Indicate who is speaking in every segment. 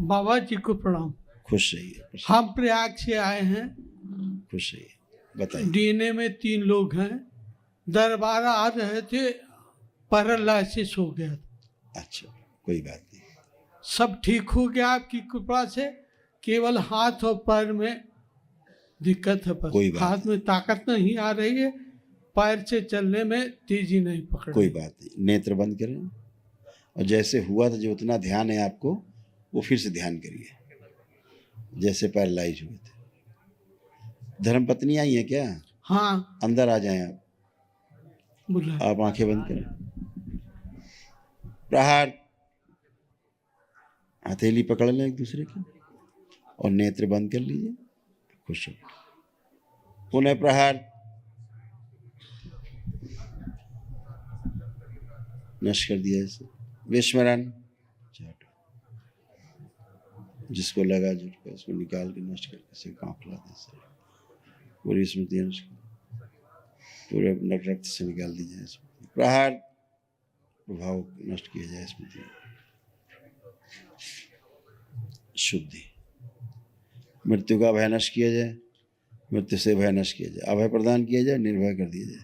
Speaker 1: बाबा जी को प्रणाम।
Speaker 2: खुश रहिए,
Speaker 1: हम प्रयाग से आए हैं।
Speaker 2: खुश रहिए, बताइए।
Speaker 1: डीएनए में 3 लोग हैं। दरबार आ रहे थे, पैरालिसिस हो गया।
Speaker 2: अच्छा, कोई बात नहीं।
Speaker 1: सब ठीक हो गया आपकी कृपा से। केवल हाथ और पैर में दिक्कत है बस।
Speaker 2: कोई बात
Speaker 1: हाथ में ताकत नहीं आ रही है, पैर से चलने में तेजी नहीं पकड़
Speaker 2: कोई
Speaker 1: रही।
Speaker 2: बात नहीं, नेत्र बंद करें और जैसे हुआ था, जो उतना ध्यान है आपको वो फिर से ध्यान करिए, जैसे पैरालाइज हुए थे। धर्मपत्नी आई है क्या?
Speaker 1: हाँ,
Speaker 2: अंदर आ जाएं आप।
Speaker 1: बोला।
Speaker 2: आप आंखें बंद करें। प्रहार, हथेली पकड़ लें एक दूसरे की और नेत्र बंद कर लीजिए। खुश हो। पुनः प्रहार, नष्ट कर दिया इसे। विस्मरण, जिसको लगा झटका उसको निकाल के नष्ट करके से पाँव खुला दे। पूरी स्मृति नष्ट कर, पूरे रक्त से निकाल दी जाए स्मृति। प्रहार, प्रभाव नष्ट किया जाए स्मृति। शुद्धि, मृत्यु का भय नष्ट किया जाए, मृत्यु से भय नष्ट किया जाए, अभय प्रदान किया जाए, निर्भय कर दिया जाए।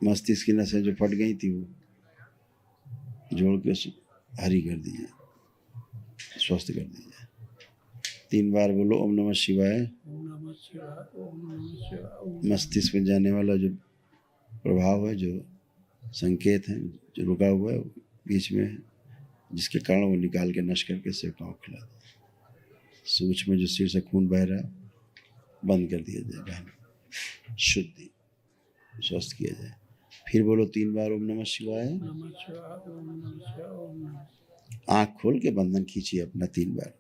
Speaker 2: मस्तिष्क की नसें जो फट गई थी वो जोड़ के हरी कर दीजिए, स्वस्थ कर दीजिए। 3 बार बोलो ओम नमः शिवाय।
Speaker 1: ओम नमः शिवाय, ओम नमः शिवाय।
Speaker 2: मस्तिष्क में जाने वाला जो प्रभाव है, जो संकेत है, जो रुका हुआ है बीच में है, जिसके कारण वो निकाल के नष्ट करके से पाँव खिला दो। सूक्ष्म में जो सिर से खून बह रहा है बंद कर दिया जाए, बहन। शुद्धि, स्वस्थ किया जाए। फिर बोलो 3 बार ओम नमः शिवाय।
Speaker 1: नमः शिवाय, ओम नमः शिवाय, ओम नमः।
Speaker 2: आँख खोल के बंधन खींचिए अपना 3 बार।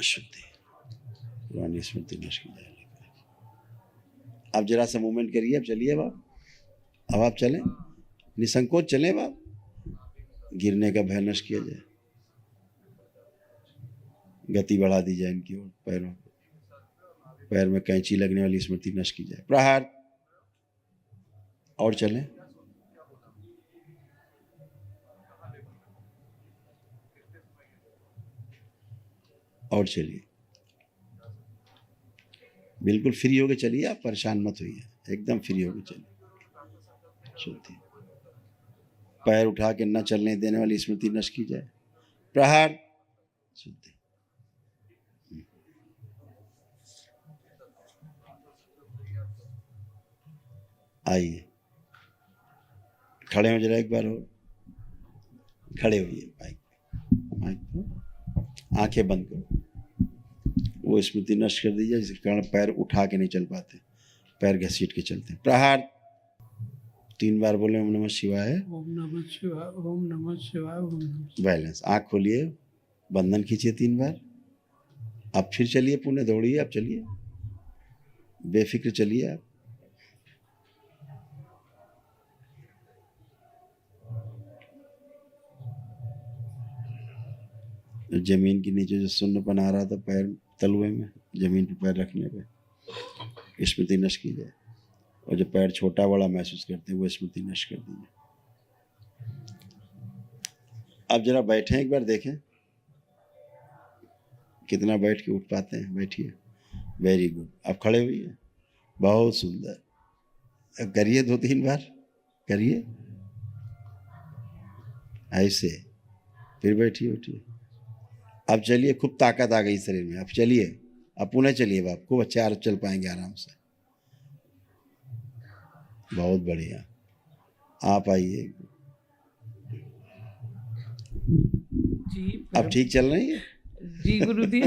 Speaker 2: शुद्धि, पुरानी स्मृति नष्ट की जाए। अब जरा सा मूवमेंट करिए। अब चलिए अब आप चलें, निसंकोच चलें अब। गिरने का भय नष्ट किया जाए, गति बढ़ा दी जाए इनकी ओर। पैरों, पैर में कैंची लगने वाली स्मृति नष्ट की जाए। प्रहार, और चलें। और चलिए, बिल्कुल फ्री होके चलिए, आप परेशान मत होइए, एकदम फ्री होके चलिए। शुद्धि, पैर उठा के न चलने देने वाली स्मृति नष्ट की जाए। प्रहार, शुद्धि। आइए, खड़े हो जरा एक बार और। खड़े होइए, आंखें बंद करो। वो स्मृति नष्ट कर दीजिए जिसके कारण पैर उठा के नहीं चल पाते, पैर घसीट के चलते हैं। प्रहार, 3 बार बोले ओम नमः शिवाय।
Speaker 1: ओम नमः शिवाय, ओम नमः शिवाय, ओम नमः।
Speaker 2: बैलेंस, आँख खोलिए, बंधन खींचिए 3 बार। अब फिर चलिए, पुणे दौड़िए। अब चलिए, बेफिक्र चलिए आप। जमीन के नीचे जो सुन्नपन आ रहा था पैर तलुए में, जमीन पे पैर रखने पे स्मृति नष्ट की जाए। और जो पैर छोटा बड़ा महसूस करते हैं वो स्मृति नष्ट कर दीजिए। अब जरा बैठें, एक बार देखें कितना बैठ के उठ पाते हैं। बैठिए, वेरी गुड। अब खड़े हुइए, बहुत सुंदर। अब करिए 2-3 बार, करिए ऐसे। फिर बैठिए, उठिए। अब चलिए, खूब ताकत आ गई शरीर में। अब चलिए, अब पुनः चलिए। आप खूब अच्छे आप चल पाएंगे आराम से। बहुत बढ़िया। आप आइए
Speaker 3: जी।
Speaker 2: अब ठीक चल रही है
Speaker 3: जी गुरुदेव।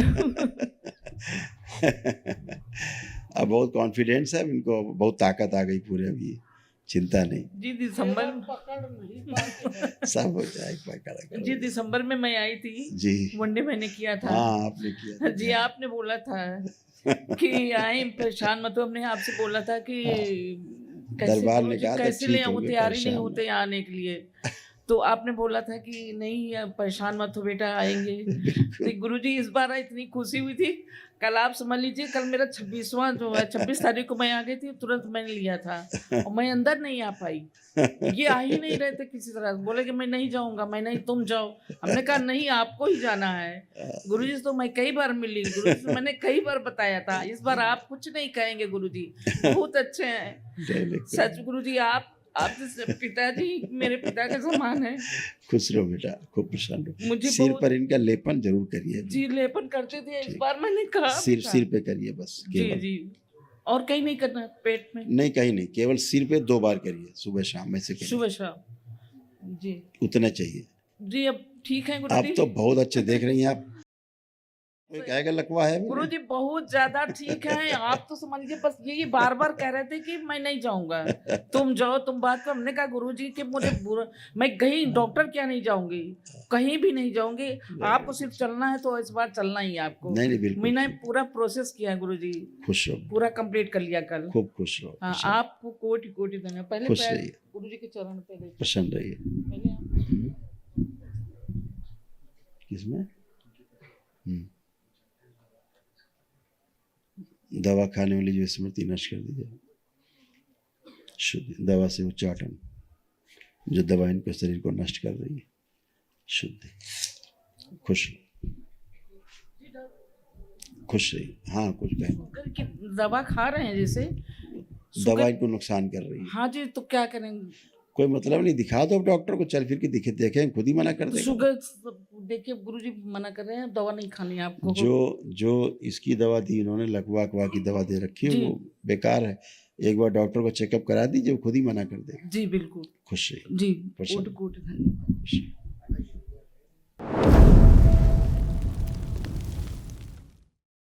Speaker 2: अब बहुत कॉन्फिडेंस है इनको, बहुत ताकत आ गई पूरे। अभी चिंता नहीं
Speaker 3: जी दिसंबर
Speaker 1: पकड़ नहीं पाते।
Speaker 2: सब हो जाएगा।
Speaker 3: जी दिसंबर में मैं आई थी
Speaker 2: जी,
Speaker 3: वनडे मैंने किया था।
Speaker 2: हाँ आपने किया था।
Speaker 3: जी आपने बोला था कि आए परेशान मत हो। हमने आपसे बोला था कि कैसे
Speaker 2: दरबार ने
Speaker 3: गुरुजी
Speaker 2: कहा था
Speaker 3: कैसे
Speaker 2: ठीक
Speaker 3: ले आऊं,
Speaker 2: होंगे,
Speaker 3: तैयारी नहीं
Speaker 2: परेशान
Speaker 3: होते आने के लिए। तो आपने बोला था कि नहीं परेशान मत हो बेटा, आएंगे। तो गुरुजी इस बार इतनी खुशी हुई थी, कल आप समझ लीजिए, कल मेरा 26वां जो है 26 तारीख को मैं आ गई थी, तुरंत मैंने लिया था और मैं अंदर नहीं आ पाई। ये आ ही नहीं रहे थे किसी तरह, बोले कि मैं नहीं जाऊंगा, मैं नहीं, तुम जाओ। हमने कहा नहीं, आपको ही जाना है। गुरुजी से तो मैं कई बार मिली, गुरुजी से मैंने कई बार बताया था, इस बार आप कुछ नहीं कहेंगे गुरुजी, बहुत अच्छे हैं सच। गुरुजी आप जैसे पिताजी मेरे पिता के समान है।
Speaker 2: खुश रहो बेटा, खूब प्रसन्न रहो।
Speaker 3: मुझे
Speaker 2: सिर
Speaker 3: बहुत-
Speaker 2: पर इनका लेपन जरूर करिए।
Speaker 3: जी लेपन करते थे, इस बार मैंने कहा
Speaker 2: सिर पे करिए बस
Speaker 3: जी
Speaker 2: केवल।
Speaker 3: जी, और कहीं नहीं करना, पेट में
Speaker 2: नहीं कहीं नहीं, केवल सिर पे 2 बार करिए, सुबह शाम में से करिए,
Speaker 3: सुबह शाम। जी
Speaker 2: उतना चाहिए।
Speaker 3: जी, अब ठीक है
Speaker 2: आप
Speaker 3: गुरुजी।
Speaker 2: तो बहुत अच्छे देख रही हैं आप। कोई कहेगा लकवा है
Speaker 3: गुरु जी बहुत ज्यादा ठीक है। आप तो समझ लीजिए, बस यही बार बार कह रहे थे कि मैं नहीं जाऊंगा, तुम जाओ, तुम बात करो। हमने कहा गुरु जी कि मुझे बुरा, मैं कहीं डॉक्टर क्या नहीं जाऊंगी, कहीं भी नहीं जाऊंगी, आपको सिर्फ चलना है तो इस बार चलना ही है आपको।
Speaker 2: नहीं नहीं बिल्कुल
Speaker 3: मैंने
Speaker 2: ठीक।
Speaker 3: पूरा प्रोसेस किया है गुरु जी,
Speaker 2: खुश रहो,
Speaker 3: पूरा कंप्लीट कर लिया कल।
Speaker 2: खूब खुश रहो,
Speaker 3: हाँ,
Speaker 2: प्रसन्न-
Speaker 3: आपको कोटि कोटि धन्यवाद। पहले
Speaker 2: खुश
Speaker 3: पैर
Speaker 2: रहिए।
Speaker 3: गुरु जी के चरण पहले
Speaker 2: प्रसन्न रहिए।
Speaker 3: पहले आप-
Speaker 2: किसमें? दवा खाने वाली जो स्मृति नष्ट कर दीजिए, शुद्ध दवा से उच्चाटन, जो दवा इनके शरीर को नष्ट कर रही है, शुद्ध। खुश खुश रहिए। हाँ कुछ कहें।
Speaker 3: शुगर की दवा खा रहे हैं जैसे,
Speaker 2: दवा इनको नुकसान कर रही है,
Speaker 3: हाँ जी, तो क्या करेंगे?
Speaker 2: कोई मतलब नहीं, दिखा दो डॉक्टर को, चल फिर के दिखे देखें, खुद ही मना कर देगा।
Speaker 3: शुगर देखिए गुरुजी मना कर रहे हैं, दवा नहीं खानी है आपको।
Speaker 2: जो इसकी दवा दी इन्होंने, लकवा अकवा की दवा दे रखी है,
Speaker 3: जी।
Speaker 2: वो बेकार है। एक बार डॉक्टर को चेकअप करा दीजिए, वो खुद ही मना कर देगा।
Speaker 3: जी बिल्कुल
Speaker 2: खुश रहिए।
Speaker 3: जी,
Speaker 2: प्रसन्न।
Speaker 3: कोटि कोटि धन्यवाद।
Speaker 2: खुश रहिए।